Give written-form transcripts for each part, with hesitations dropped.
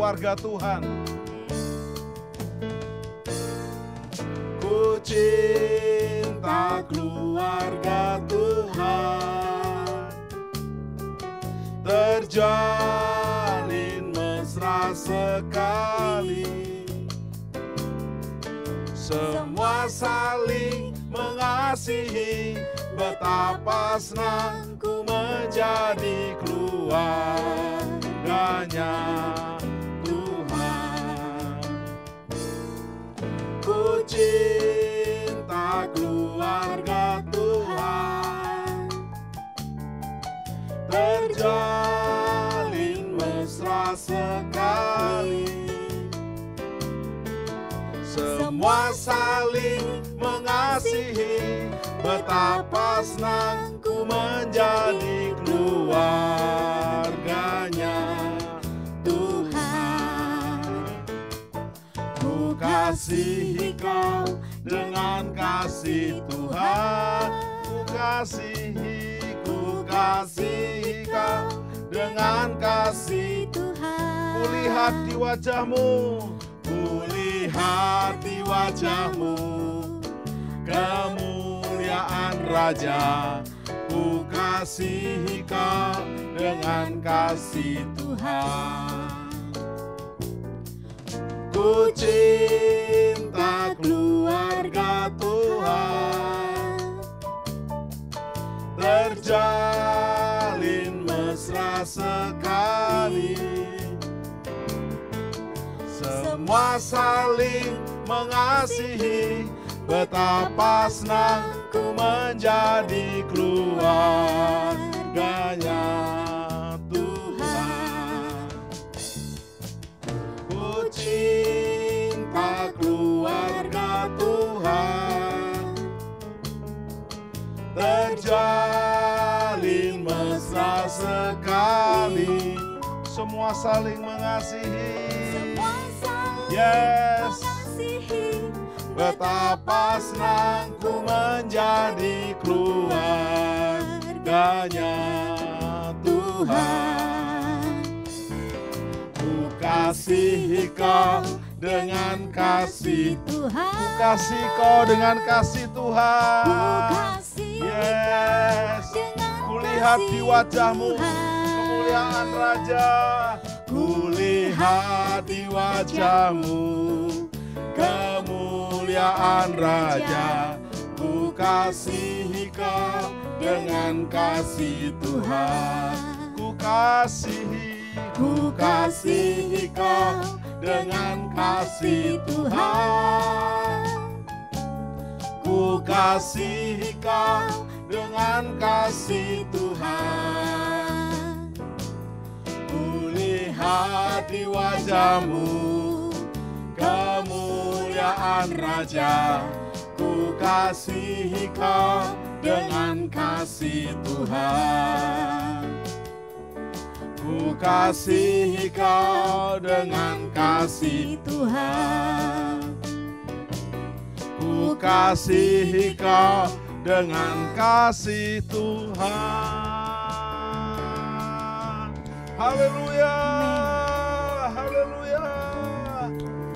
keluarga Tuhan. Ku cinta keluarga Tuhan, terjalin mesra sekali, semua saling mengasihi, betapa senang ku menjadi keluarganya Tuhan. Ku cinta keluarga Tuhan, terjalin mesra sekali, semua saling mengasihi, betapa senang ku menjadi keluarganya Tuhan. Ku kasihi kau dengan kasih Tuhan, ku kasihi kau dengan kasih Tuhan. Kulihat di wajahmu, kulihat di wajahmu kemuliaan Raja. Ku kasihi kau dengan kasih Tuhan. Ku cinta keluarga Tuhan, terjalin mesra sekali, semua saling mengasihi, betapa senang ku menjadi keluarganya Tuhan. Ku cinta keluarga Tuhan, terjalin mesra sekali, semua saling mengasihi. Yes, betapa senang ku menjadi keluarganya Tuhan. Ku kasihi kau dengan kasih Tuhan, ku kasih kau dengan kasih Tuhan. Yes, kulihat di wajahmu kemuliaan Raja, kulihat di wajahmu kemuliaan Raja. Ku kasihi kau dengan kasih Tuhan, ku kasihi kau dengan kasih Tuhan. Ku kasihi kau dengan kasih Tuhan. Kulihat di wajahmu kemuliaan Raja. Ku kasihi kau dengan kasih Tuhan. Ku kasihi kau dengan kasih Tuhan. Ku kasihi kau dengan kasih Tuhan. Haleluya, haleluya.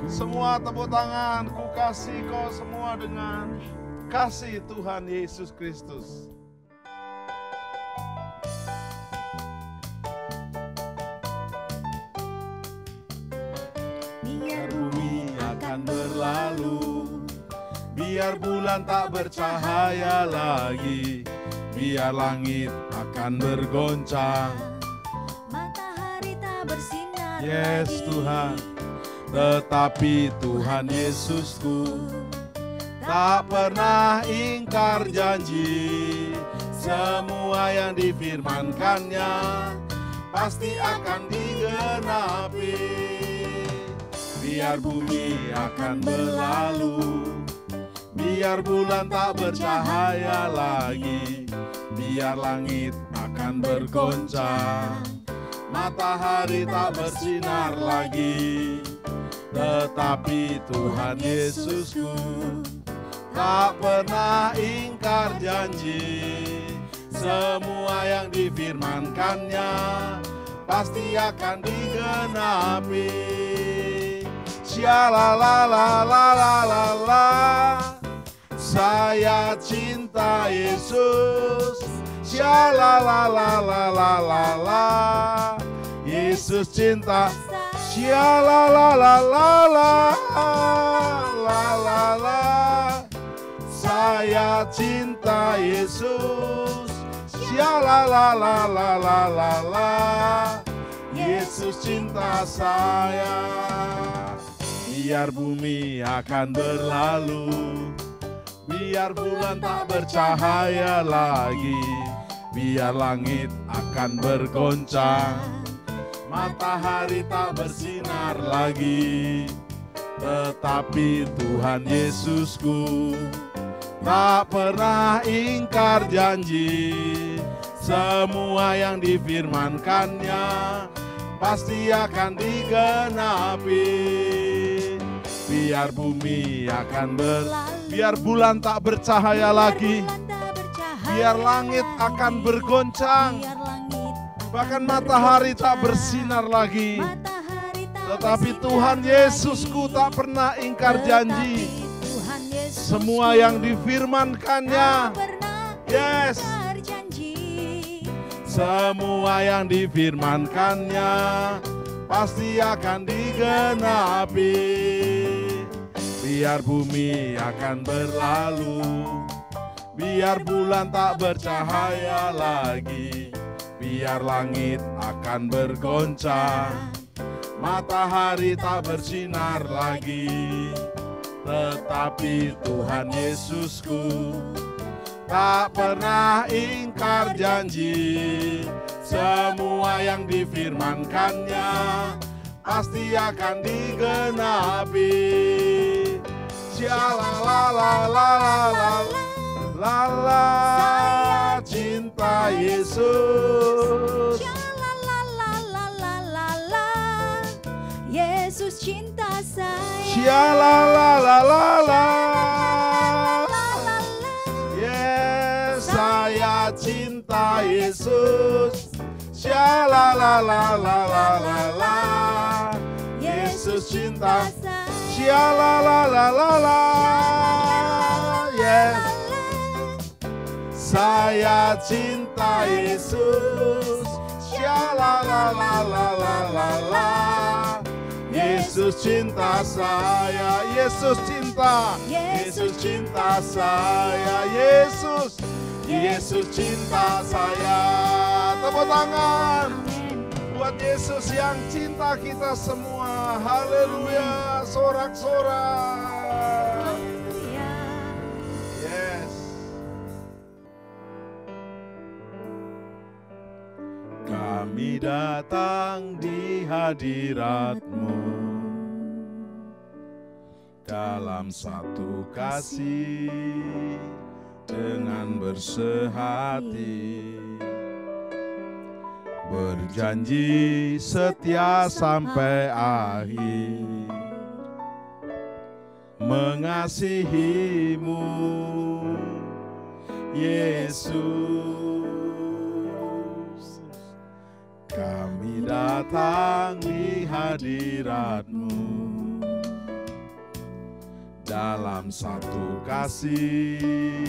Semua tepuk tangan, ku kasih kau semua dengan kasih Tuhan Yesus Kristus. Biar bumi akan berlalu, biar bulan tak bercahaya lagi, biar langit akan bergoncang, matahari tak bersinar yes lagi. Tuhan, tetapi Tuhan Yesusku tak pernah ingkar janji. Semua yang difirmankannya pasti akan digenapi. Biar bumi akan berlalu, biar bulan tak bercahaya lagi, biar langit akan bergoncang, matahari tak bersinar lagi, tetapi Tuhan Yesusku tak pernah ingkar janji. Semua yang difirmankannya pasti akan digenapi. Shalalalalalalalala, saya cinta Yesus. Shalalalalalalalala, Yesus cinta. Shalalalalalalalala, saya cinta Yesus. Shalalalalalalalala, Yesus cinta saya. Biar bumi akan berlalu, biar bulan tak bercahaya lagi, biar langit akan bergoncang, matahari tak bersinar lagi. Tetapi Tuhan Yesusku tak pernah ingkar janji. Semua yang difirmankannya pasti akan digenapi. Biar bumi akan biar bulan tak bercahaya lagi, biar langit akan bergoncang, bahkan matahari tak bersinar lagi. Tetapi Tuhan Yesusku tak pernah ingkar janji. Semua yang difirmankannya, yes, semua yang difirmankannya pasti akan digenapi. Biar bumi akan berlalu, biar bulan tak bercahaya lagi, biar langit akan bergoncang, matahari tak bersinar lagi. Tetapi Tuhan Yesusku tak pernah ingkar janji. Semua yang difirmankannya pasti akan digenapi. Shalalalalalalalala, cinta Yesus. Yesus cinta saya. Shalalalalala, yes, saya cinta Yesus. Shalalalalala, Yesus cinta. Shalalalalala, yes, saya cinta Yesus. Shalalalalala, Yesus cinta saya. Yesus cinta, Yesus cinta saya. Yesus, Yesus cinta saya. Tepuk tangan buat Yesus yang cinta kita semua. Haleluya, sorak-sorak. Yes. Kami datang di hadirat-Mu dalam satu kasih dengan bersehati, berjanji setia sampai akhir, mengasihi-Mu Yesus. Kami datang di hadirat-Mu dalam satu kasih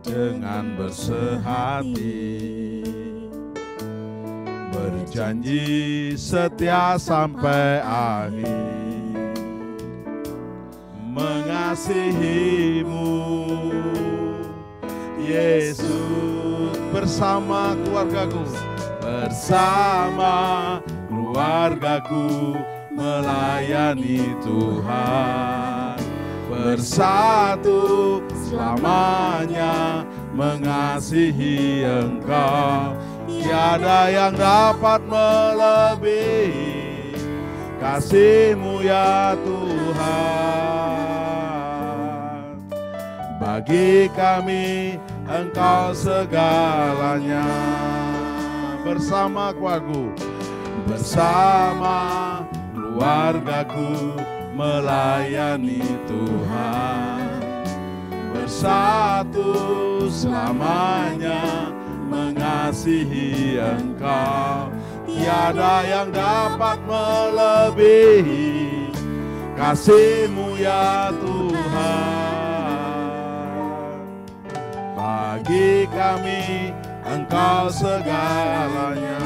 dengan bersehati, berjanji setia sampai akhir, mengasihi-Mu Yesus. Bersama keluargaku, bersama keluargaku melayani Tuhan, bersatu selamanya mengasihi Engkau. Tiada yang dapat melebihi kasih-Mu ya Tuhan. Bagi kami Engkau segalanya. Bersama keluargaku, bersama keluargaku melayani Tuhan, bersatu selamanya mengasihi Engkau. tiada yang dapat melebihi kasih-Mu ya Tuhan. Bagi kami Engkau segalanya.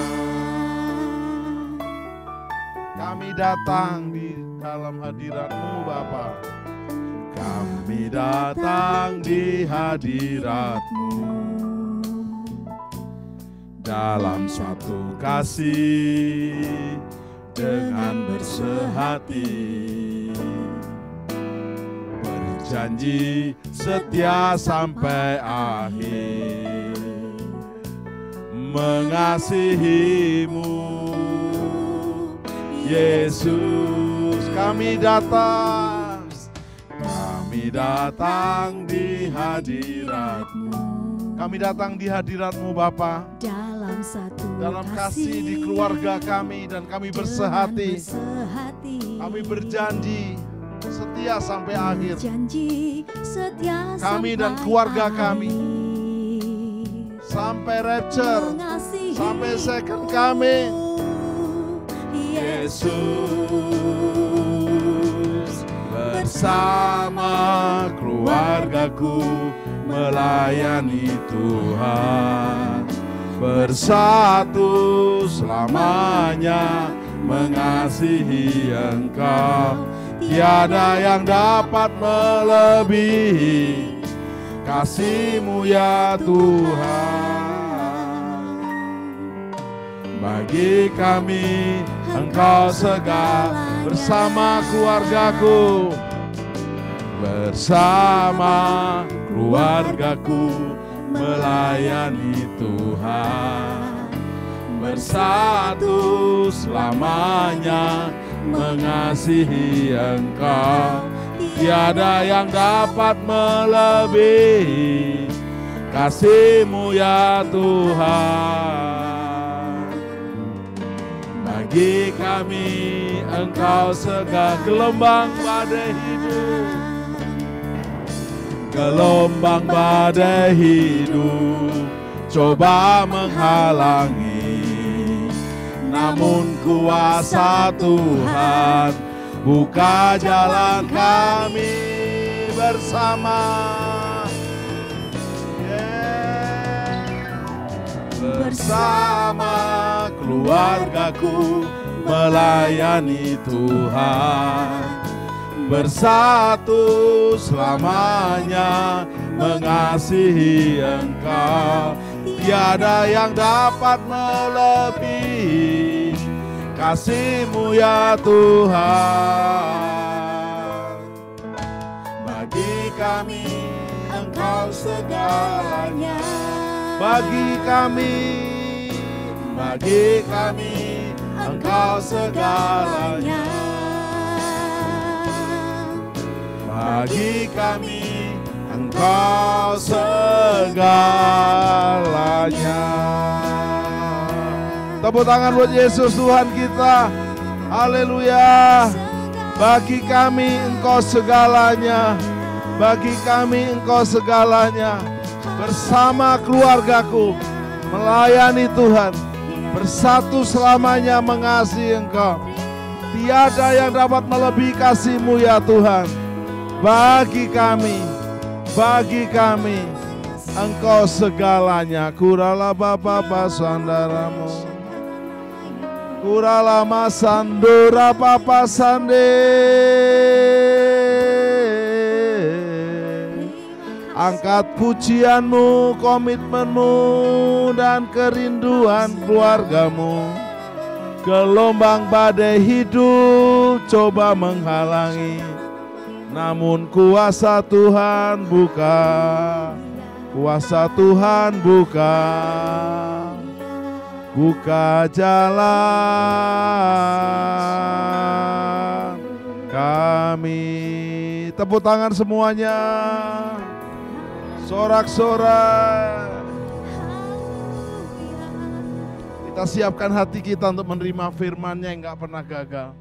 Kami datang di dalam hadirat-Mu Bapa. Kami datang di hadirat-Mu dalam suatu kasih dengan bersehati, berjanji setia sampai akhir, mengasihi-Mu Yesus. Kami datang di hadirat-Mu. Kami datang di hadirat-Mu Bapa. Dalam kasih di keluarga kami, dan kami bersehati. Kami berjanji setia sampai akhir. Kami dan keluarga kami sampai rapture, sampai second coming. Yesus, bersama keluargaku melayani Tuhan, bersatu selamanya mengasihi Engkau. Tiada yang dapat melebihi kasih-Mu ya Tuhan. Bagi kami Engkau segala, bersama keluargaku, bersama keluargaku melayani Tuhan, bersatu selamanya mengasihi Engkau. Tiada yang dapat melebihi kasih-Mu ya Tuhan. Bagi kami Engkau segala. Gelombang badai hidup, gelombang badai hidup coba menghalangi, namun kuasa Tuhan buka jalan kami bersama. Bersama keluargaku melayani Tuhan, bersatu selamanya mengasihi Engkau. Tiada yang dapat melebihi kasih-Mu ya Tuhan. Bagi kami Engkau segalanya. Bagi kami Engkau segalanya. Bagi kami Engkau segalanya. Tepuk tangan buat Yesus Tuhan kita. Haleluya. Bagi kami Engkau segalanya. Bagi kami Engkau segalanya. Bersama keluargaku melayani Tuhan, bersatu selamanya mengasihi Engkau. Tiada yang dapat melebihi kasih-Mu ya Tuhan. Bagi kami Engkau segalanya. Kurala Bapa Pasandaramu, kurala Masandora Papa Sande. Angkat pujian-Mu, komitmen-Mu, dan kerinduan keluarga-Mu. Gelombang badai hidup coba menghalangi, namun kuasa Tuhan buka. Kuasa Tuhan buka. Buka jalan kami. Tepuk tangan semuanya. Sorak-sorak. Kita siapkan hati kita untuk menerima firman-Nya yang gak pernah gagal.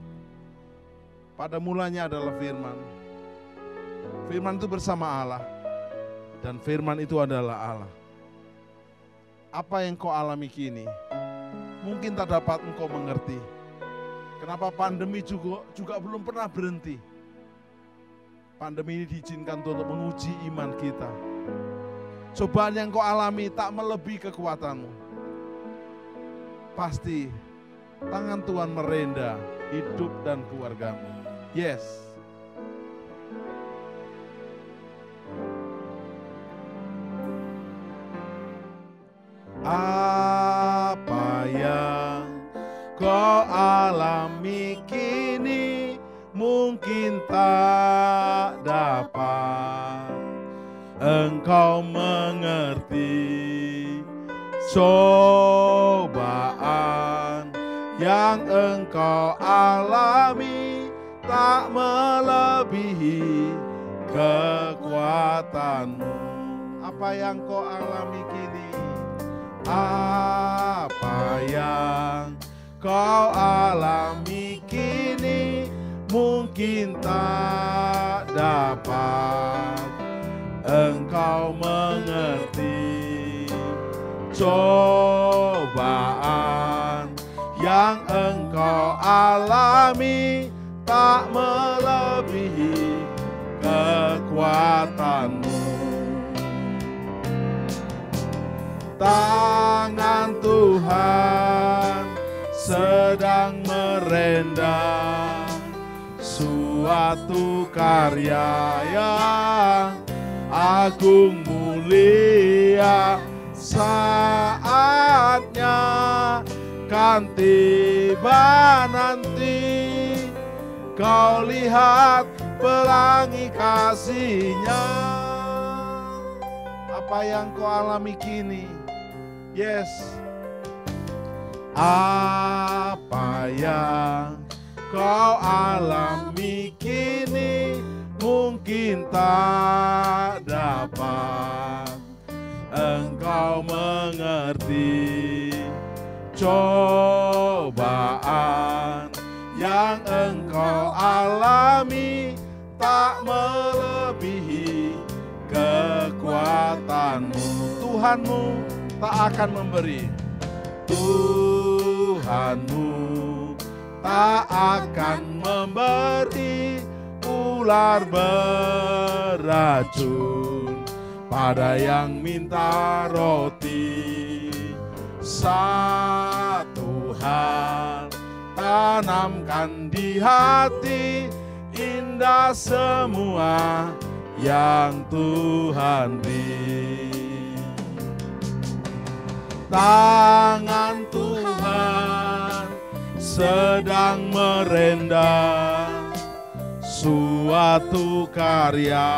Pada mulanya adalah firman. Firman itu bersama Allah. Dan firman itu adalah Allah. Apa yang kau alami kini? mungkin tak dapat engkau mengerti. Kenapa pandemi juga belum pernah berhenti. Pandemi ini diizinkan untuk menguji iman kita. Cobaan yang kau alami tak melebihi kekuatanmu. Pasti tangan Tuhan merenda hidup dan keluargamu. Yes. Apa yang kau alami kini mungkin tak dapat engkau mengerti. Cobaan yang engkau alami tak melebihi kekuatanmu. Apa yang kau alami kini? Apa yang kau alami kini mungkin tak dapat engkau mengerti. Cobaan yang engkau alami tak melebihi kekuatanmu. Tangan Tuhan sedang merendam suatu karya yang agung mulia. Saatnya kan tiba nanti, kau lihat pelangi kasih-Nya. Apa yang kau alami kini? Yes. Apa yang kau alami kini mungkin tak dapat engkau mengerti. Cobaan yang engkau alami tak melebihi kekuatanmu. Tuhanmu tak akan memberi. Tuhanmu tak akan memberi ular beracun pada yang minta roti. Satu hal tanamkan di hati, indah semua yang Tuhan beri. Tangan Tuhan sedang merendam suatu karya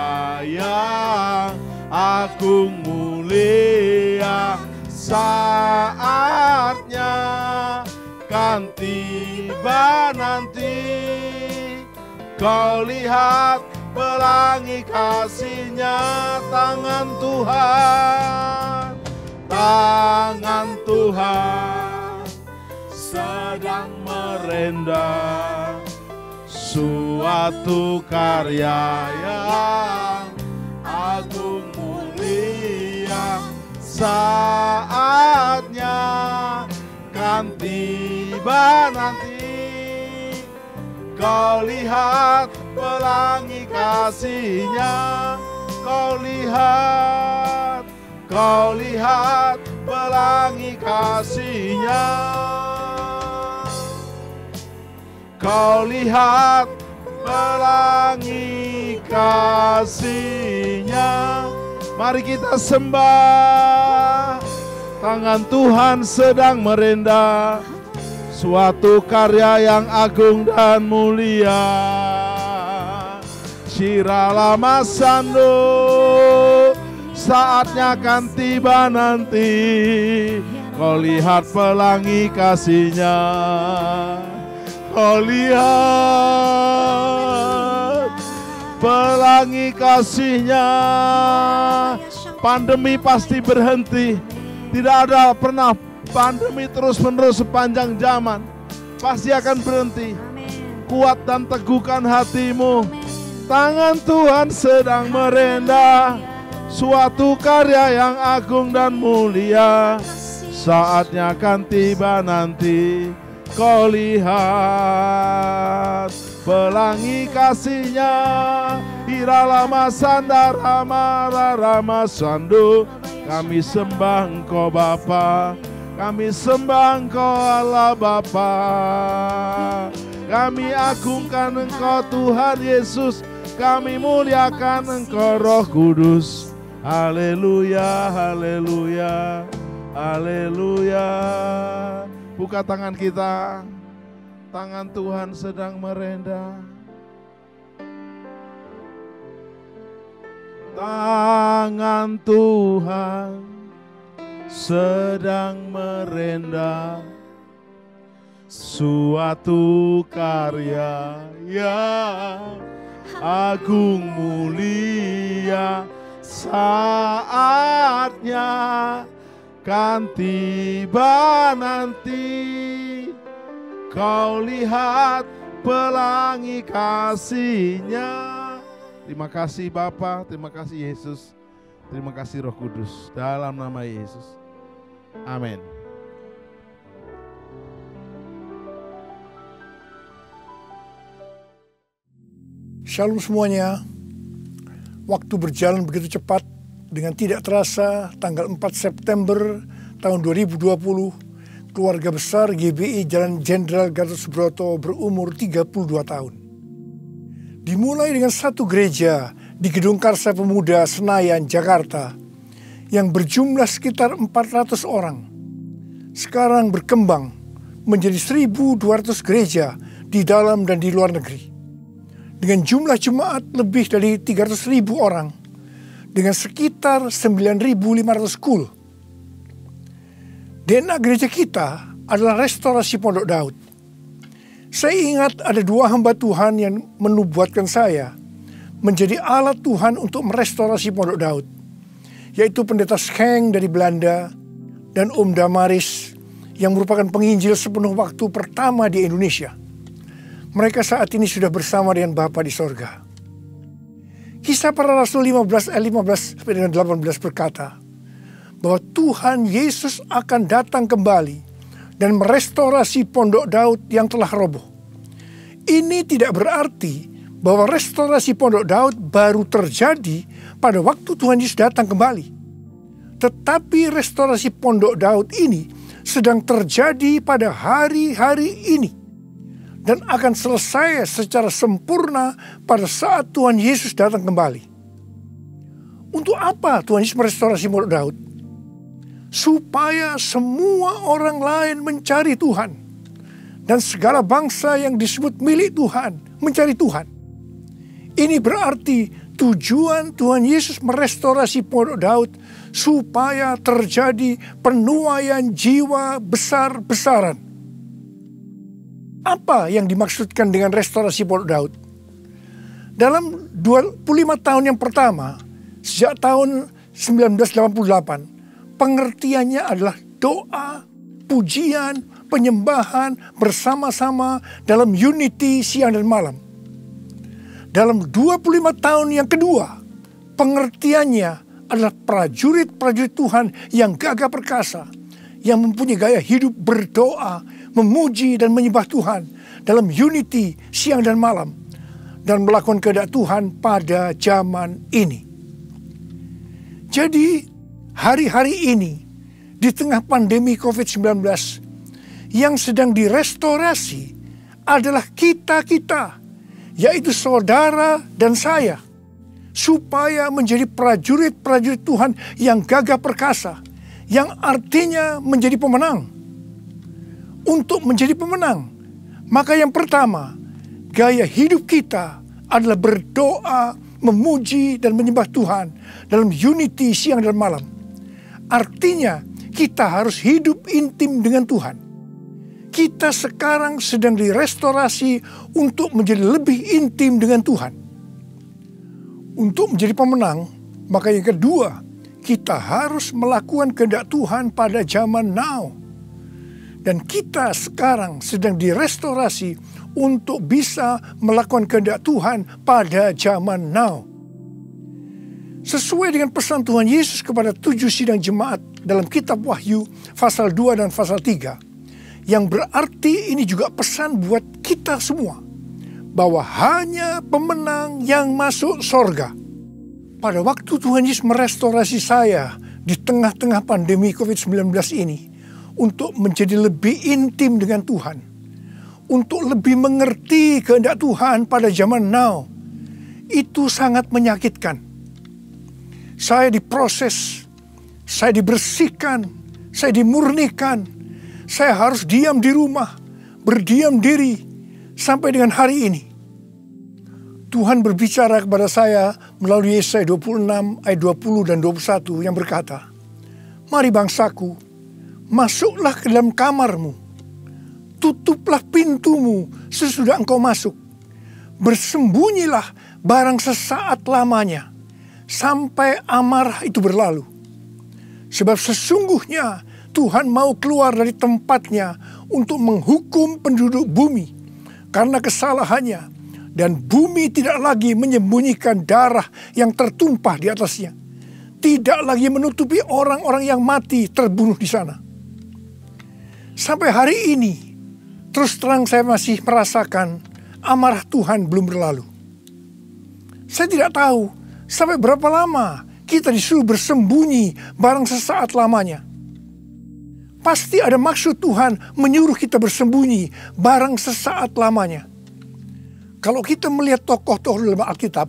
yang agung mulia. Saatnya kan tiba nanti, kau lihat pelangi kasih-Nya. Tangan Tuhan, tangan Tuhan sedang merendam suatu karya yang agung mulia. Saatnya kan tiba nanti, kau lihat pelangi kasih-Nya. Kau lihat pelangi kasih-Nya. Kau lihat pelangi kasih-Nya. Mari kita sembah. Tangan Tuhan sedang merendam suatu karya yang agung dan mulia. Shiralama Sando, saatnya kan tiba nanti, kau lihat pelangi kasih-Nya. Kau lihat pelangi kasih-Nya. Pandemi pasti berhenti. Tidak ada pernah pandemi terus-menerus sepanjang zaman. Pasti akan berhenti. Kuat dan teguhkan hatimu. Tangan Tuhan sedang merendam suatu karya yang agung dan mulia. saatnya akan tiba nanti. Kau lihat pelangi kasih-Nya, Iralama Sandarama Rarama Sandu. Kami sembah Engkau Bapa, kami sembah Engkau Allah Bapa. Kami agungkan Engkau Tuhan Yesus, kami muliakan Engkau Roh Kudus. Haleluya, haleluya, haleluya. Buka tangan kita, tangan Tuhan sedang merendah. Tangan Tuhan sedang merendah, suatu karya yang agung mulia, saatnya kan tiba nanti. Kau lihat pelangi kasih-Nya. Terima kasih Bapa, terima kasih Yesus, terima kasih Roh Kudus, dalam nama Yesus. Amin. Shalom semuanya. Waktu berjalan begitu cepat. Dengan tidak terasa, tanggal 4 September tahun 2020, keluarga besar GBI Jalan Jenderal Gatot Subroto berumur 32 tahun. Dimulai dengan satu gereja di Gedung Karsa Pemuda Senayan, Jakarta, yang berjumlah sekitar 400 orang. Sekarang berkembang menjadi 1.200 gereja di dalam dan di luar negeri. Dengan jumlah jemaat lebih dari 300.000 orang, dengan sekitar 9.500 school. DNA gereja kita adalah restorasi Pondok Daud. Saya ingat ada 2 hamba Tuhan yang menubuatkan saya menjadi alat Tuhan untuk merestorasi Pondok Daud, yaitu Pendeta Scheng dari Belanda dan Om Damaris yang merupakan penginjil sepenuh waktu pertama di Indonesia. Mereka saat ini sudah bersama dengan Bapa di sorga. Kisah Para Rasul 15 ayat 15-18 berkata bahwa Tuhan Yesus akan datang kembali dan merestorasi Pondok Daud yang telah roboh. Ini tidak berarti bahwa restorasi Pondok Daud baru terjadi pada waktu Tuhan Yesus datang kembali. Tetapi restorasi Pondok Daud ini sedang terjadi pada hari-hari ini dan akan selesai secara sempurna pada saat Tuhan Yesus datang kembali. Untuk apa Tuhan Yesus merestorasi Pondok Daud? Supaya semua orang lain mencari Tuhan dan segala bangsa yang disebut milik Tuhan mencari Tuhan. Ini berarti tujuan Tuhan Yesus merestorasi Pondok Daud supaya terjadi penuaian jiwa besar-besaran. Apa yang dimaksudkan dengan restorasi Pondok Daud? Dalam 25 tahun yang pertama, sejak tahun 1988, pengertiannya adalah doa, pujian, penyembahan bersama-sama dalam unity siang dan malam. Dalam 25 tahun yang kedua, pengertiannya adalah prajurit-prajurit Tuhan yang gagah perkasa, yang mempunyai gaya hidup berdoa, memuji dan menyembah Tuhan dalam unity siang dan malam, dan melakukan kehendak Tuhan pada zaman ini. Jadi, hari-hari ini, di tengah pandemi COVID-19, yang sedang direstorasi adalah kita-kita, yaitu saudara dan saya, supaya menjadi prajurit-prajurit Tuhan yang gagah perkasa, yang artinya menjadi pemenang. Untuk menjadi pemenang, maka yang pertama, gaya hidup kita adalah berdoa, memuji dan menyembah Tuhan dalam unity siang dan malam. Artinya kita harus hidup intim dengan Tuhan. Kita sekarang sedang direstorasi untuk menjadi lebih intim dengan Tuhan. Untuk menjadi pemenang, maka yang kedua, kita harus melakukan kehendak Tuhan pada zaman now. Dan kita sekarang sedang direstorasi untuk bisa melakukan kehendak Tuhan pada zaman now. Sesuai dengan pesan Tuhan Yesus kepada 7 sidang jemaat dalam kitab Wahyu pasal 2 dan pasal 3. Yang berarti ini juga pesan buat kita semua. Bahwa hanya pemenang yang masuk sorga. Pada waktu Tuhan Yesus merestorasi saya di tengah-tengah pandemi COVID-19 ini. Untuk menjadi lebih intim dengan Tuhan. Untuk lebih mengerti kehendak Tuhan pada zaman now. Itu sangat menyakitkan. Saya diproses, saya dibersihkan, saya dimurnikan. Saya harus diam di rumah, berdiam diri sampai dengan hari ini. Tuhan berbicara kepada saya melalui Yesaya 26 ayat 20 dan 21 yang berkata, "Mari bangsaku, masuklah ke dalam kamarmu, tutuplah pintumu sesudah engkau masuk. Bersembunyilah barang sesaat lamanya, sampai amarah itu berlalu. Sebab sesungguhnya Tuhan mau keluar dari tempatnya untuk menghukum penduduk bumi karena kesalahannya. Dan bumi tidak lagi menyembunyikan darah yang tertumpah di atasnya. Tidak lagi menutupi orang-orang yang mati terbunuh di sana." Sampai hari ini, terus terang saya masih merasakan amarah Tuhan belum berlalu. Saya tidak tahu sampai berapa lama kita disuruh bersembunyi barang sesaat lamanya. Pasti ada maksud Tuhan menyuruh kita bersembunyi barang sesaat lamanya. Kalau kita melihat tokoh-tokoh dalam Alkitab,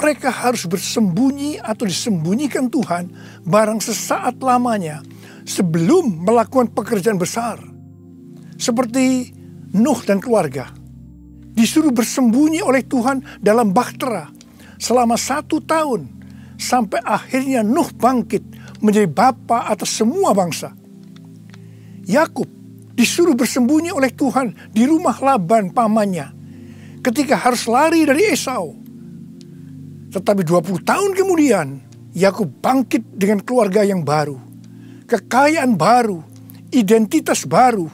mereka harus bersembunyi atau disembunyikan Tuhan barang sesaat lamanya sebelum melakukan pekerjaan besar. Seperti Nuh dan keluarga. Disuruh bersembunyi oleh Tuhan dalam bahtera selama 1 tahun. Sampai akhirnya Nuh bangkit menjadi bapa atas semua bangsa. Yakub disuruh bersembunyi oleh Tuhan di rumah Laban pamannya. Ketika harus lari dari Esau. Tetapi 20 tahun kemudian, Yakub bangkit dengan keluarga yang baru. Kekayaan baru, identitas baru.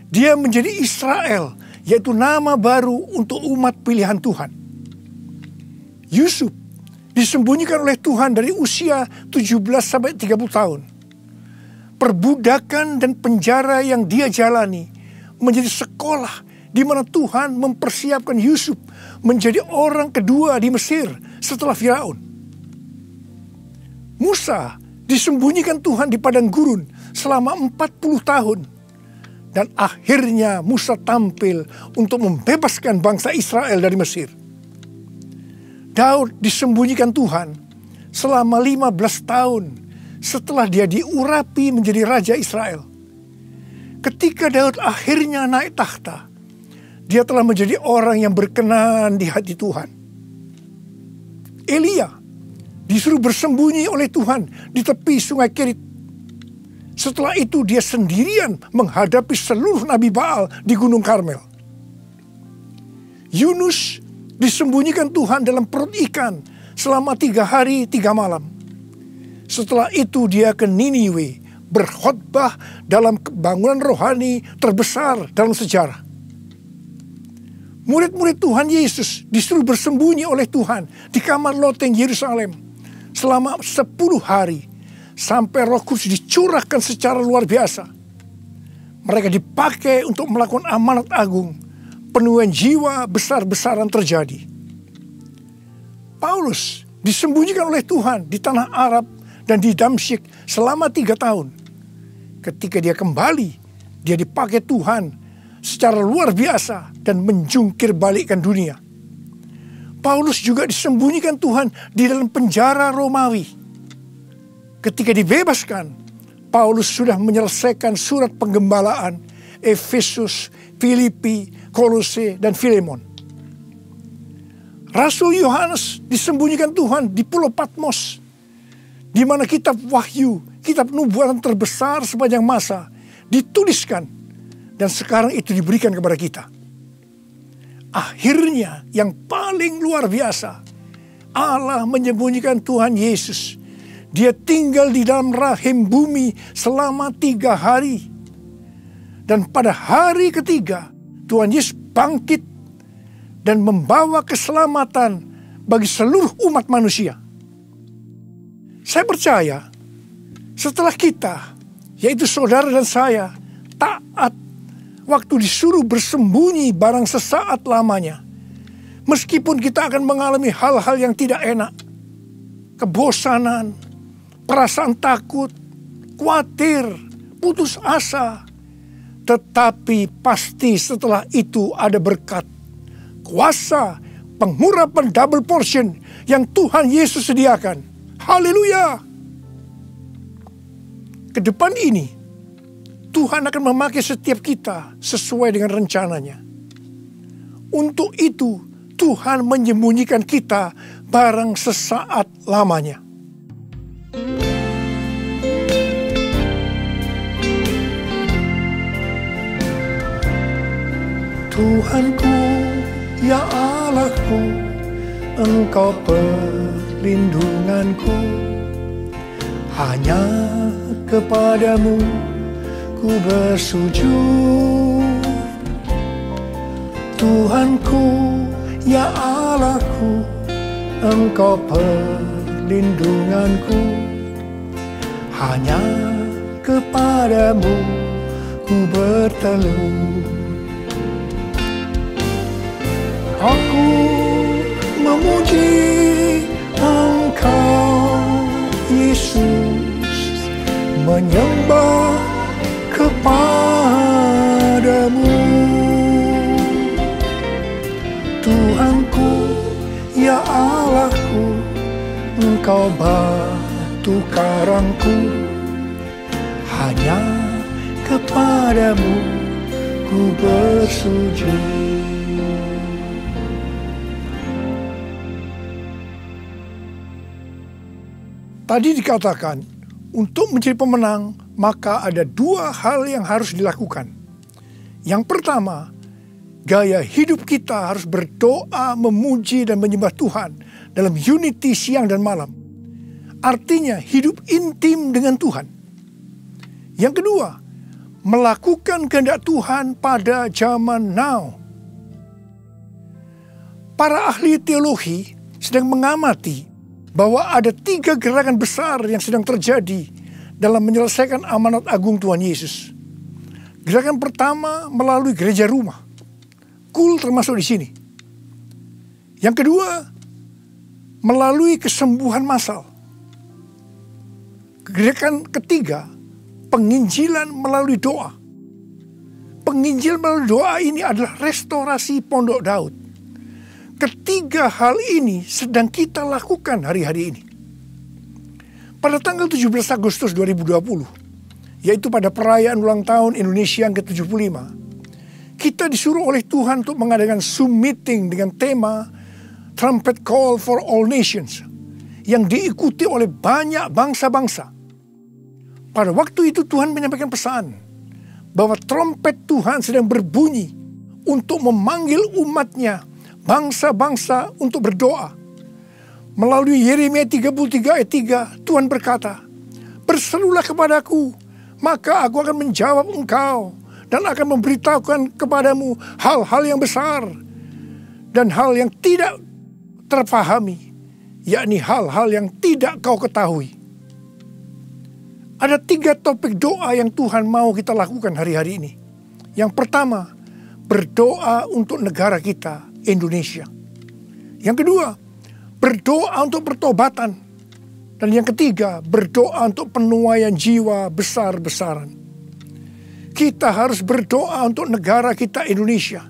Dia menjadi Israel, yaitu nama baru untuk umat pilihan Tuhan. Yusuf disembunyikan oleh Tuhan dari usia 17 sampai 30 tahun. Perbudakan dan penjara yang dia jalani menjadi sekolah di mana Tuhan mempersiapkan Yusuf menjadi orang kedua di Mesir setelah Firaun. Musa disembunyikan Tuhan di padang gurun selama 40 tahun. Dan akhirnya Musa tampil untuk membebaskan bangsa Israel dari Mesir. Daud disembunyikan Tuhan selama 15 tahun setelah dia diurapi menjadi raja Israel. Ketika Daud akhirnya naik takhta, dia telah menjadi orang yang berkenan di hati Tuhan. Elia disuruh bersembunyi oleh Tuhan di tepi sungai Kerit. Setelah itu dia sendirian menghadapi seluruh Nabi Baal di Gunung Karmel. Yunus disembunyikan Tuhan dalam perut ikan selama 3 hari 3 malam. Setelah itu dia ke Niniwe berkhotbah dalam bangunan rohani terbesar dalam sejarah. Murid-murid Tuhan Yesus disuruh bersembunyi oleh Tuhan di kamar loteng Yerusalem selama 10 hari. Sampai Roh Kudus dicurahkan secara luar biasa. Mereka dipakai untuk melakukan amanat agung. Penuaian jiwa besar-besaran terjadi. Paulus disembunyikan oleh Tuhan di tanah Arab dan di Damsyik selama 3 tahun. Ketika dia kembali, dia dipakai Tuhan secara luar biasa dan menjungkir balikkan dunia. Paulus juga disembunyikan Tuhan di dalam penjara Romawi. Ketika dibebaskan, Paulus sudah menyelesaikan surat penggembalaan Efesus, Filipi, Kolose, dan Filemon. Rasul Yohanes disembunyikan Tuhan di Pulau Patmos, di mana kitab Wahyu, kitab nubuatan terbesar sepanjang masa, dituliskan, dan sekarang itu diberikan kepada kita. Akhirnya yang paling luar biasa, Allah menyembunyikan Tuhan Yesus. Dia tinggal di dalam rahim bumi selama 3 hari. Dan pada hari ketiga, Tuhan Yesus bangkit dan membawa keselamatan bagi seluruh umat manusia. Saya percaya setelah kita, yaitu saudara dan saya, taat waktu disuruh bersembunyi barang sesaat lamanya, meskipun kita akan mengalami hal-hal yang tidak enak, kebosanan, perasaan takut, khawatir, putus asa, tetapi pasti setelah itu ada berkat, kuasa, pengurapan double portion yang Tuhan Yesus sediakan. Haleluya! Ke depan ini, Tuhan akan memakai setiap kita sesuai dengan rencananya. Untuk itu, Tuhan menyembunyikan kita barang sesaat lamanya. Tuhanku, ya Allahku, Engkau perlindunganku. Hanya kepadamu ku bersujud. Tuhanku, ya Allahku, Engkau perlindunganku. Hanya kepadamu ku bertelut. Aku memuji Engkau, Yesus, menyembah kepadamu. Tuhanku, ya Allahku, Engkau batu karangku. Hanya kepadamu ku bersujud. Tadi dikatakan, untuk menjadi pemenang, maka ada dua hal yang harus dilakukan. Yang pertama, gaya hidup kita harus berdoa, memuji, dan menyembah Tuhan dalam unity siang dan malam. Artinya, hidup intim dengan Tuhan. Yang kedua, melakukan kehendak Tuhan pada zaman now. Para ahli teologi sedang mengamati bahwa ada 3 gerakan besar yang sedang terjadi dalam menyelesaikan amanat agung Tuhan Yesus. Gerakan pertama melalui gereja rumah. Kul termasuk di sini. Yang kedua, melalui kesembuhan massal. Gerakan ketiga, penginjilan melalui doa. Penginjilan melalui doa ini adalah restorasi Pondok Daud. Ketiga hal ini sedang kita lakukan hari-hari ini. Pada tanggal 17 Agustus 2020, yaitu pada perayaan ulang tahun Indonesia yang ke-75, kita disuruh oleh Tuhan untuk mengadakan Zoom meeting dengan tema Trumpet Call for All Nations, yang diikuti oleh banyak bangsa-bangsa. Pada waktu itu Tuhan menyampaikan pesan bahwa trompet Tuhan sedang berbunyi untuk memanggil umatnya, bangsa-bangsa, untuk berdoa. Melalui Yeremia 33 ayat 3, Tuhan berkata, "Berserulah kepadaku, maka aku akan menjawab engkau dan akan memberitahukan kepadamu hal-hal yang besar dan hal yang tidak terpahami, yakni hal-hal yang tidak kau ketahui." Ada 3 topik doa yang Tuhan mau kita lakukan hari-hari ini. Yang pertama, berdoa untuk negara kita, Indonesia. Yang kedua, berdoa untuk pertobatan. Dan yang ketiga, berdoa untuk penuaian jiwa besar-besaran. Kita harus berdoa untuk negara kita, Indonesia.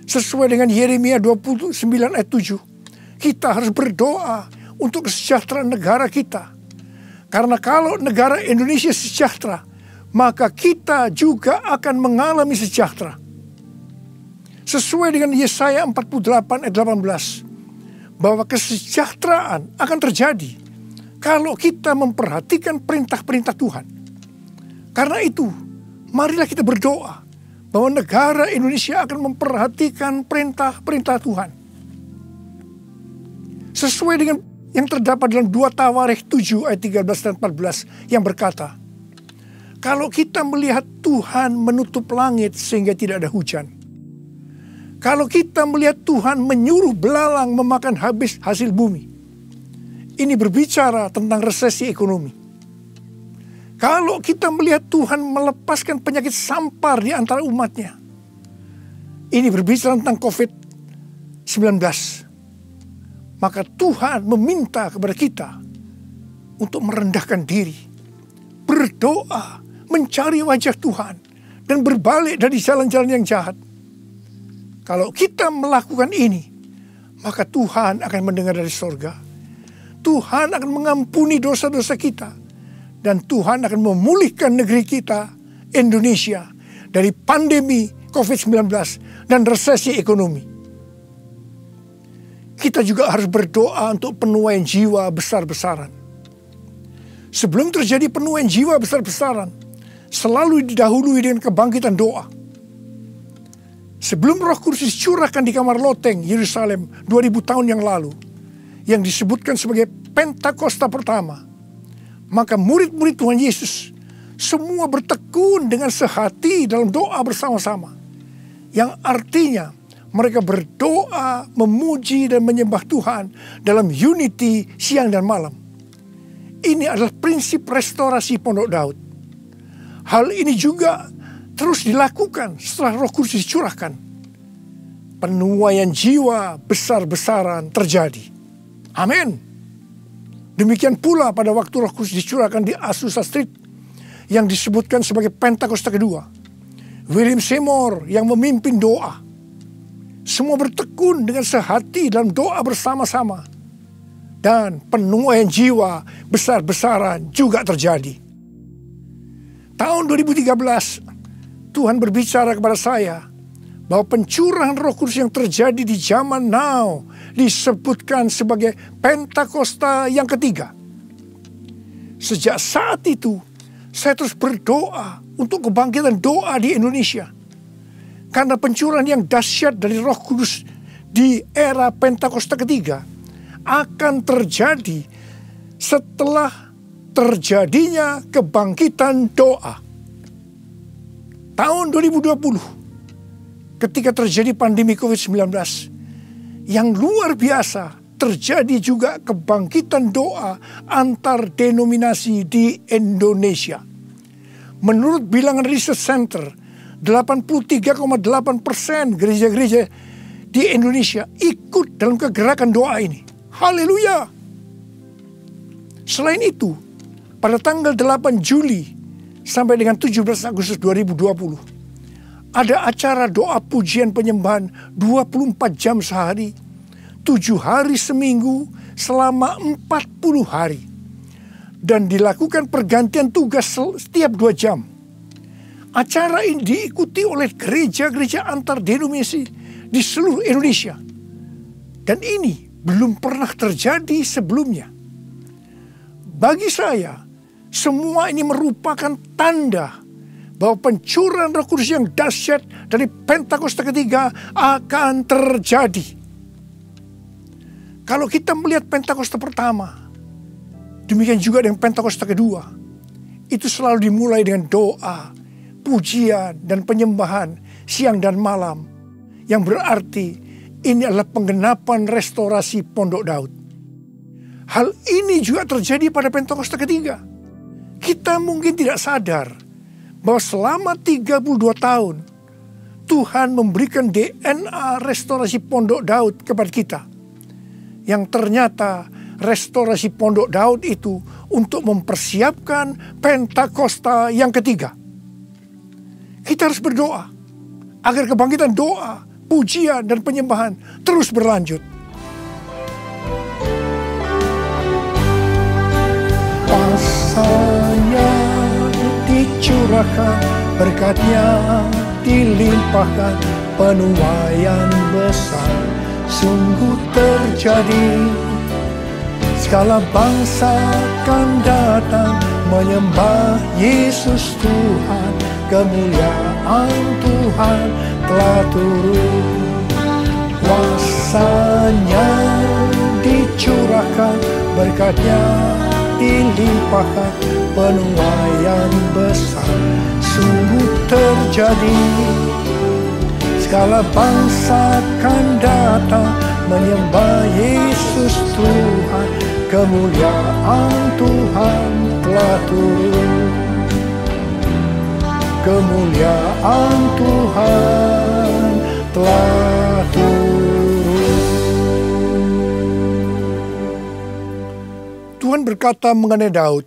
Sesuai dengan Yeremia 29 ayat 7, kita harus berdoa untuk kesejahteraan negara kita. Karena kalau negara Indonesia sejahtera, maka kita juga akan mengalami sejahtera. Sesuai dengan Yesaya 48 ayat 18, bahwa kesejahteraan akan terjadi kalau kita memperhatikan perintah-perintah Tuhan. Karena itu, marilah kita berdoa bahwa negara Indonesia akan memperhatikan perintah-perintah Tuhan. Sesuai dengan yang terdapat dalam 2 Tawarikh 7 ayat 13 dan 14 yang berkata, kalau kita melihat Tuhan menutup langit sehingga tidak ada hujan, kalau kita melihat Tuhan menyuruh belalang memakan habis hasil bumi, ini berbicara tentang resesi ekonomi. Kalau kita melihat Tuhan melepaskan penyakit sampar di antara umatnya, ini berbicara tentang COVID-19. Maka Tuhan meminta kepada kita untuk merendahkan diri, berdoa, mencari wajah Tuhan, dan berbalik dari jalan-jalan yang jahat. Kalau kita melakukan ini, maka Tuhan akan mendengar dari sorga. Tuhan akan mengampuni dosa-dosa kita. Dan Tuhan akan memulihkan negeri kita, Indonesia, dari pandemi COVID-19 dan resesi ekonomi. Kita juga harus berdoa untuk penuaian jiwa besar-besaran. Sebelum terjadi penuaian jiwa besar-besaran, selalu didahului dengan kebangkitan doa. Sebelum Roh Kudus dicurahkan di kamar loteng Yerusalem 2000 tahun yang lalu, yang disebutkan sebagai Pentakosta pertama, maka murid-murid Tuhan Yesus semua bertekun dengan sehati dalam doa bersama-sama. Yang artinya mereka berdoa, memuji dan menyembah Tuhan dalam unity siang dan malam. Ini adalah prinsip restorasi Pondok Daud. Hal ini juga terus dilakukan setelah Roh Kudus dicurahkan. Penuaian jiwa besar-besaran terjadi. Amin. Demikian pula pada waktu Roh Kudus dicurahkan di Azusa Street yang disebutkan sebagai Pentakosta kedua. William Seymour yang memimpin doa. Semua bertekun dengan sehati dalam doa bersama-sama. Dan penuaian jiwa besar-besaran juga terjadi. Tahun 2013, Tuhan berbicara kepada saya bahwa pencurahan Roh Kudus yang terjadi di zaman now disebutkan sebagai Pentakosta yang ketiga. Sejak saat itu, saya terus berdoa untuk kebangkitan doa di Indonesia. Karena pencurahan yang dahsyat dari Roh Kudus di era Pentakosta ketiga akan terjadi setelah terjadinya kebangkitan doa. Tahun 2020, ketika terjadi pandemi COVID-19, yang luar biasa, terjadi juga kebangkitan doa antar denominasi di Indonesia. Menurut bilangan Research Center, 83,8% gereja-gereja di Indonesia ikut dalam kegerakan doa ini. Haleluya! Selain itu, pada tanggal 8 Juli sampai dengan 17 Agustus 2020, ada acara doa pujian penyembahan 24 jam sehari, 7 hari seminggu, selama 40 hari. Dan dilakukan pergantian tugas setiap 2 jam. Acara ini diikuti oleh gereja-gereja antar denominasi di seluruh Indonesia. Dan ini belum pernah terjadi sebelumnya. Bagi saya, semua ini merupakan tanda bahwa pencurahan Roh Kudus yang dahsyat dari Pentakosta ketiga akan terjadi. Kalau kita melihat Pentakosta pertama, demikian juga dengan Pentakosta kedua, itu selalu dimulai dengan doa, pujian, dan penyembahan siang dan malam, yang berarti ini adalah penggenapan restorasi Pondok Daud. Hal ini juga terjadi pada Pentakosta ketiga. Kita mungkin tidak sadar bahwa selama 32 tahun Tuhan memberikan DNA restorasi Pondok Daud kepada kita. Yang ternyata restorasi Pondok Daud itu untuk mempersiapkan Pentakosta yang ketiga. Kita harus berdoa agar kebangkitan doa, pujian, dan penyembahan terus berlanjut. Kuasa-Nya dicurahkan, berkat-Nya dilimpahkan, penuaian besar sungguh terjadi. Segala bangsa akan datang menyembah Yesus Tuhan, kemuliaan Tuhan telah turun. Kuasa-Nya dicurahkan, berkat-Nya dilimpahkan, penuaian besar sungguh terjadi. Segala bangsa akan datang menyembah Yesus Tuhan, kemuliaan Tuhan telah turun. Kemuliaan Tuhan telah turun. Tuhan berkata mengenai Daud,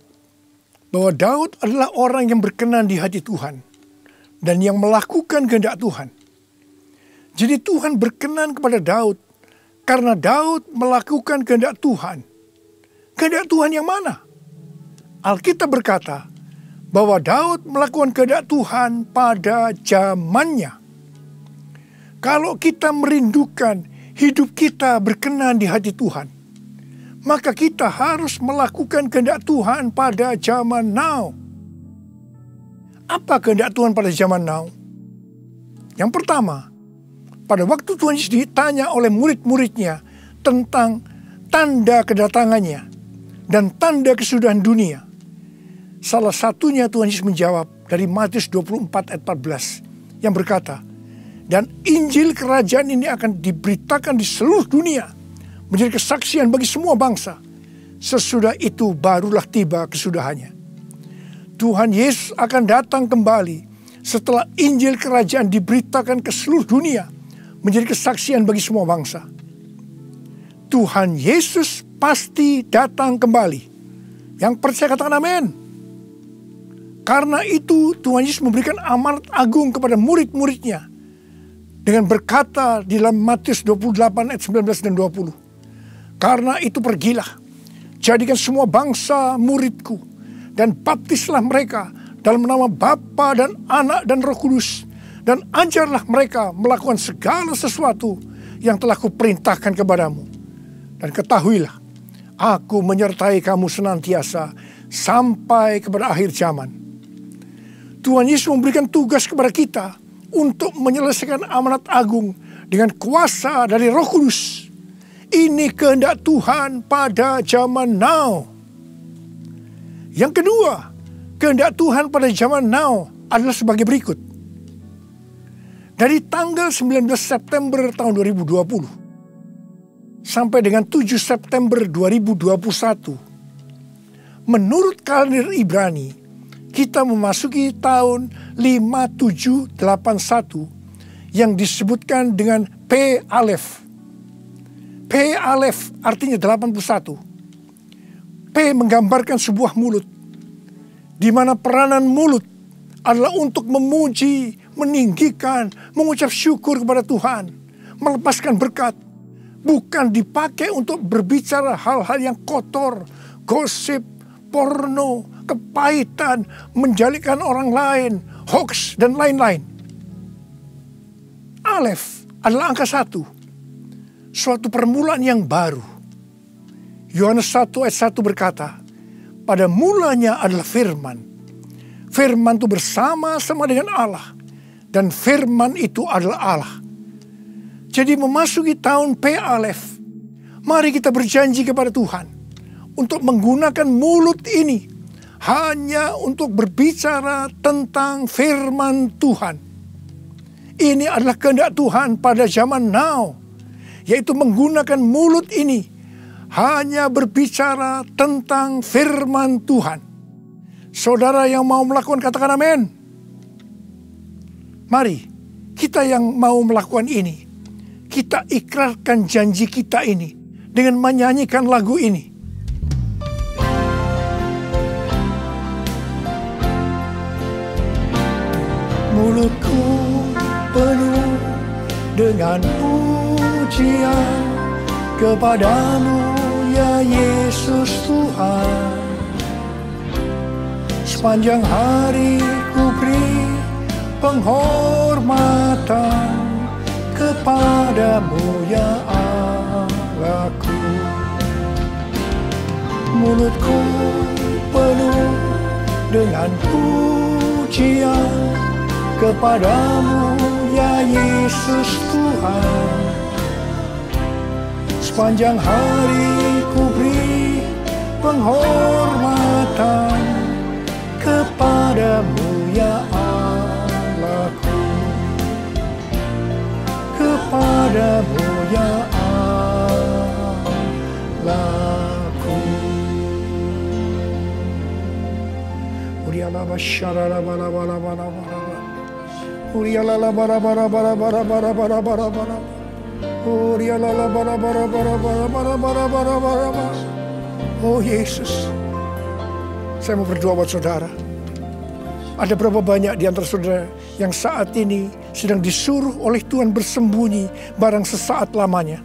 bahwa Daud adalah orang yang berkenan di hati Tuhan dan yang melakukan kehendak Tuhan. Jadi Tuhan berkenan kepada Daud karena Daud melakukan kehendak Tuhan. Kehendak Tuhan yang mana? Alkitab berkata bahwa Daud melakukan kehendak Tuhan pada zamannya. Kalau kita merindukan hidup kita berkenan di hati Tuhan, maka kita harus melakukan kehendak Tuhan pada zaman now. Apa kehendak Tuhan pada zaman now? Yang pertama, pada waktu Tuhan Yesus ditanya oleh murid-muridnya tentang tanda kedatangannya dan tanda kesudahan dunia, salah satunya Tuhan Yesus menjawab dari Matius 24 ayat 14 yang berkata, dan Injil kerajaan ini akan diberitakan di seluruh dunia menjadi kesaksian bagi semua bangsa. Sesudah itu barulah tiba kesudahannya. Tuhan Yesus akan datang kembali setelah Injil kerajaan diberitakan ke seluruh dunia menjadi kesaksian bagi semua bangsa. Tuhan Yesus pasti datang kembali. Yang percaya katakan amin. Karena itu Tuhan Yesus memberikan amanat agung kepada murid-muridnya dengan berkata di dalam Matius 28 ayat 19 dan 20. Karena itu pergilah, jadikan semua bangsa muridku, dan baptislah mereka dalam nama Bapa dan Anak dan Roh Kudus, dan ajarlah mereka melakukan segala sesuatu yang telah kuperintahkan kepadamu. Dan ketahuilah, aku menyertai kamu senantiasa sampai kepada akhir zaman. Tuhan Yesus memberikan tugas kepada kita untuk menyelesaikan amanat agung dengan kuasa dari Roh Kudus. Ini kehendak Tuhan pada zaman now. Yang kedua, kehendak Tuhan pada zaman now adalah sebagai berikut. Dari tanggal 19 September tahun 2020 sampai dengan 7 September 2021, menurut kalender Ibrani, kita memasuki tahun 5781 yang disebutkan dengan P Alef. P Alef artinya 81. P menggambarkan sebuah mulut, di mana peranan mulut adalah untuk memuji, meninggikan, mengucap syukur kepada Tuhan, melepaskan berkat, bukan dipakai untuk berbicara hal-hal yang kotor, gosip, porno, kepahitan, menjalikan orang lain, hoax, dan lain-lain. Alef adalah angka 1. Suatu permulaan yang baru. Yohanes 1 ayat 1 berkata, pada mulanya adalah firman. Firman itu bersama-sama dengan Allah. Dan firman itu adalah Allah. Jadi memasuki tahun P Alef, mari kita berjanji kepada Tuhan untuk menggunakan mulut ini hanya untuk berbicara tentang firman Tuhan. Ini adalah kehendak Tuhan pada zaman now, yaitu menggunakan mulut ini hanya berbicara tentang firman Tuhan. Saudara yang mau melakukan katakan amin. Mari kita yang mau melakukan ini, kita ikrarkan janji kita ini dengan menyanyikan lagu ini. Mulutku penuh dengan pujian kepadamu ya Yesus Tuhan. Sepanjang hari ku beri penghormatan kepadamu ya Allahku. Mulutku penuh dengan pujian kepadamu ya Yesus Tuhan. Sepanjang hari ku beri penghormatan kepadamu ya Allahku. Kepadamu ya Allahku. Oh Yesus, saya mau berdoa buat saudara. Ada berapa banyak di antara saudara yang saat ini sedang disuruh oleh Tuhan bersembunyi barang sesaat lamanya.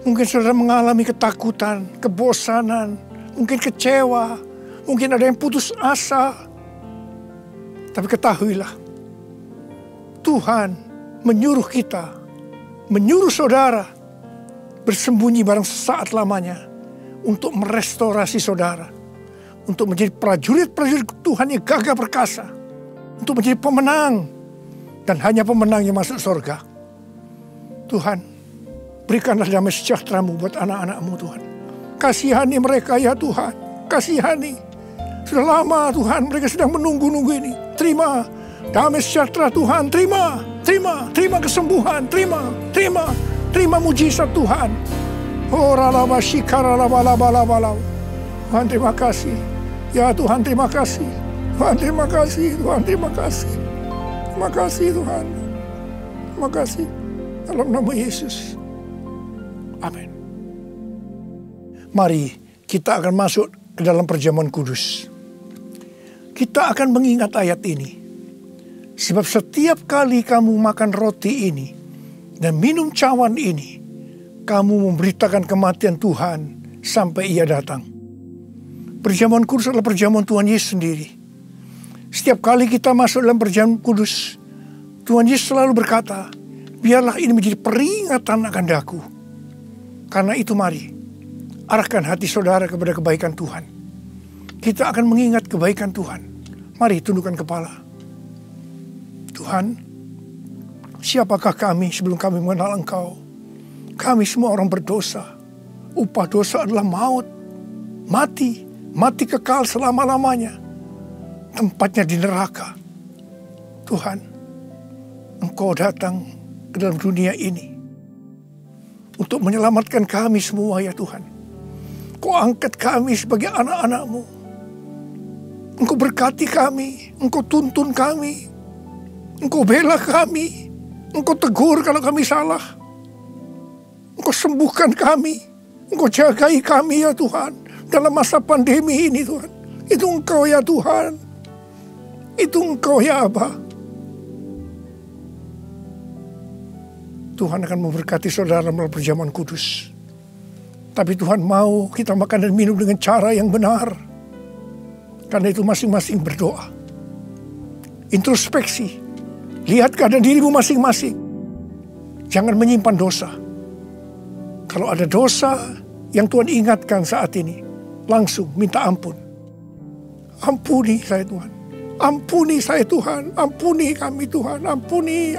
Mungkin saudara mengalami ketakutan, kebosanan, mungkin kecewa, mungkin ada yang putus asa. Tapi ketahuilah, Tuhan menyuruh kita, menyuruh saudara bersembunyi barang sesaat lamanya untuk merestorasi saudara. Untuk menjadi prajurit-prajurit Tuhan yang gagah perkasa. Untuk menjadi pemenang. Dan hanya pemenang yang masuk surga. Tuhan, berikanlah damai sejahtera-Mu buat anak-anak-Mu Tuhan. Kasihani mereka ya Tuhan. Kasihani. Sudah lama Tuhan mereka sedang menunggu-nunggu ini. Terima damai sejahtera Tuhan. Terima kesembuhan. Terima mujizat Tuhan. Oh ralabashikara. Tuhan terima kasih. Ya Tuhan terima kasih. Tuhan terima kasih. Tuhan terima kasih. Terima kasih Tuhan. Terima kasih. Dalam nama Yesus. Amin. Mari kita akan masuk ke dalam perjamuan kudus. Kita akan mengingat ayat ini. Sebab setiap kali kamu makan roti ini dan minum cawan ini, kamu memberitakan kematian Tuhan sampai Ia datang. Perjamuan kudus adalah perjamuan Tuhan Yesus sendiri. Setiap kali kita masuk dalam perjamuan kudus, Tuhan Yesus selalu berkata, biarlah ini menjadi peringatan akan daku. Karena itu mari, arahkan hati saudara kepada kebaikan Tuhan. Kita akan mengingat kebaikan Tuhan. Mari tundukkan kepala. Tuhan, siapakah kami sebelum kami mengenal Engkau? Kami semua orang berdosa. Upah dosa adalah maut, mati kekal selama-lamanya. Tempatnya di neraka. Tuhan, Engkau datang ke dalam dunia ini untuk menyelamatkan kami semua ya Tuhan. Engkau angkat kami sebagai anak-anak-Mu. Engkau berkati kami, Engkau tuntun kami, Engkau bela kami, Engkau tegur kalau kami salah. Engkau sembuhkan kami, Engkau jagai kami ya Tuhan. Dalam masa pandemi ini Tuhan. Itu Engkau ya Tuhan. Itu Engkau ya Aba. Tuhan akan memberkati saudara melalui perjamuan kudus. Tapi Tuhan mau kita makan dan minum dengan cara yang benar. Karena itu masing-masing berdoa. Introspeksi. Lihat keadaan dirimu masing-masing. Jangan menyimpan dosa. Kalau ada dosa yang Tuhan ingatkan saat ini, langsung minta ampun. Ampuni saya Tuhan. Ampuni saya Tuhan. Ampuni kami Tuhan. Ampuni.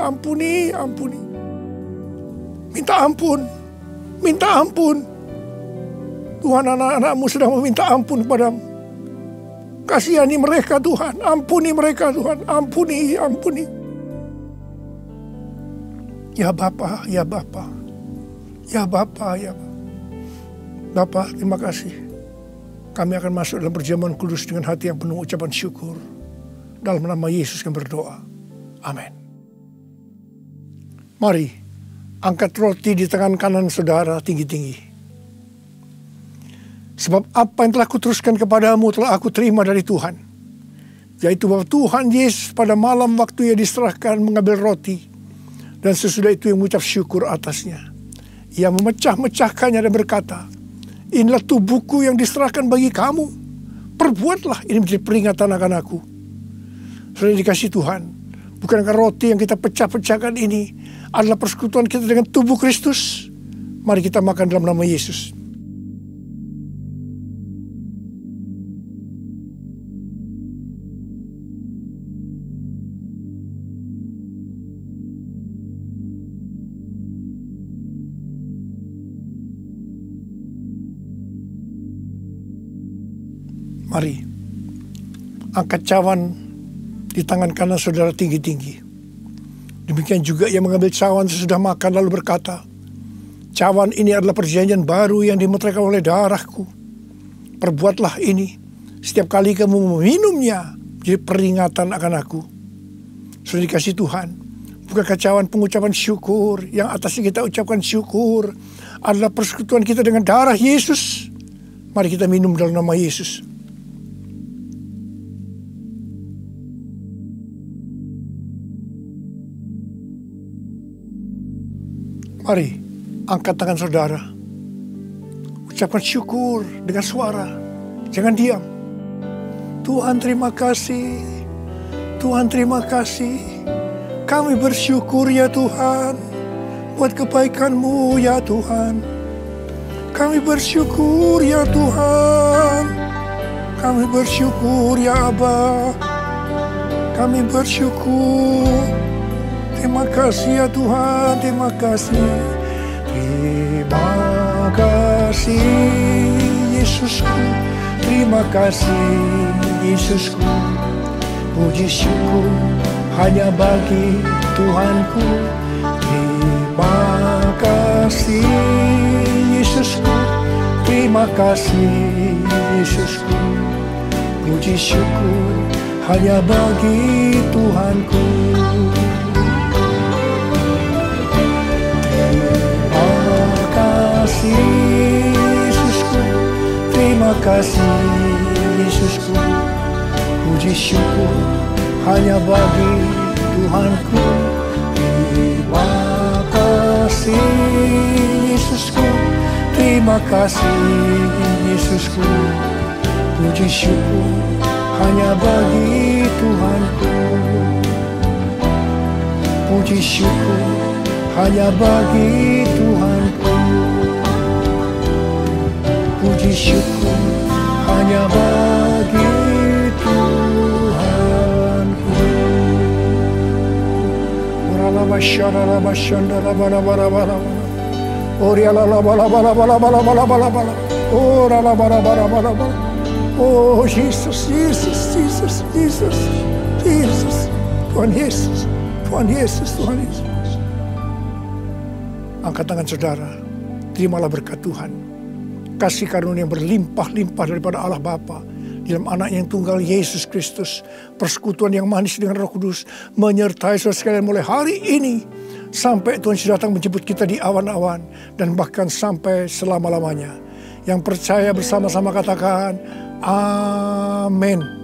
Minta ampun. Minta ampun. Tuhan, anak-anak-Mu sedang meminta ampun kepadamu. Kasihani mereka Tuhan. Ampuni mereka Tuhan. Ampuni. Ya Bapa, ya Bapa. Ya Bapa, ya Bapa. Bapa, terima kasih. Kami akan masuk dalam perjamuan kudus dengan hati yang penuh ucapan syukur. Dalam nama Yesus kami berdoa. Amin. Mari, angkat roti di tangan kanan saudara tinggi-tinggi. Sebab apa yang telah kuteruskan kepadamu telah aku terima dari Tuhan. Yaitu bahwa Tuhan Yesus pada malam waktu Ia diserahkan mengambil roti. Dan sesudah itu yang mengucap syukur atasnya. Ia memecah-mecahkannya dan berkata, inilah tubuhku yang diserahkan bagi kamu. Perbuatlah ini menjadi peringatan akan aku. Sudah dikasih Tuhan. Bukankah roti yang kita pecah-pecahkan ini adalah persekutuan kita dengan tubuh Kristus? Mari kita makan dalam nama Yesus. Mari, angkat cawan di tangan kanan saudara tinggi-tinggi. Demikian juga ia mengambil cawan sesudah makan lalu berkata, cawan ini adalah perjanjian baru yang dimeteraikan oleh darahku. Perbuatlah ini Setiap kali kamu meminumnya, jadi peringatan akan aku. Sudah dikasih Tuhan. Bukan kacauan pengucapan syukur. Yang atasnya kita ucapkan syukur adalah persekutuan kita dengan darah Yesus. Mari kita minum dalam nama Yesus. Mari, angkat tangan saudara. Ucapkan syukur dengan suara. Jangan diam. Tuhan terima kasih. Tuhan terima kasih. Kami bersyukur ya Tuhan. Buat kebaikan-Mu ya Tuhan. Kami bersyukur ya Tuhan. Kami bersyukur ya Aba. Kami bersyukur. Terima kasih ya Tuhan, terima kasih. Terima kasih Yesusku. Terima kasih Yesusku. Puji syukur hanya bagi Tuhanku. Terima kasih Yesusku. Terima kasih Yesusku. Puji syukur hanya bagi Tuhanku. Yesusku, terima kasih Yesusku. Puji syukur hanya bagi Tuhanku. Terima kasih Yesusku. Terima kasih Yesusku. Puji syukur hanya bagi Tuhanku. Puji syukur hanya bagi Tuhanku. Puji syukur hanya bagi Tuhanku. Oh Yesus, Yesus, Yesus, Yesus, Yesus, Tuhan Yesus, Tuhan Yesus, Tuhan Yesus. Angkat tangan saudara, terimalah berkat Tuhan. Kasih karunia yang berlimpah-limpah daripada Allah Bapa dalam anak yang tunggal Yesus Kristus. Persekutuan yang manis dengan Roh Kudus menyertai saudara sekalian mulai hari ini sampai Tuhan sudah datang menjemput kita di awan-awan dan bahkan sampai selama-lamanya. Yang percaya bersama-sama katakan amin.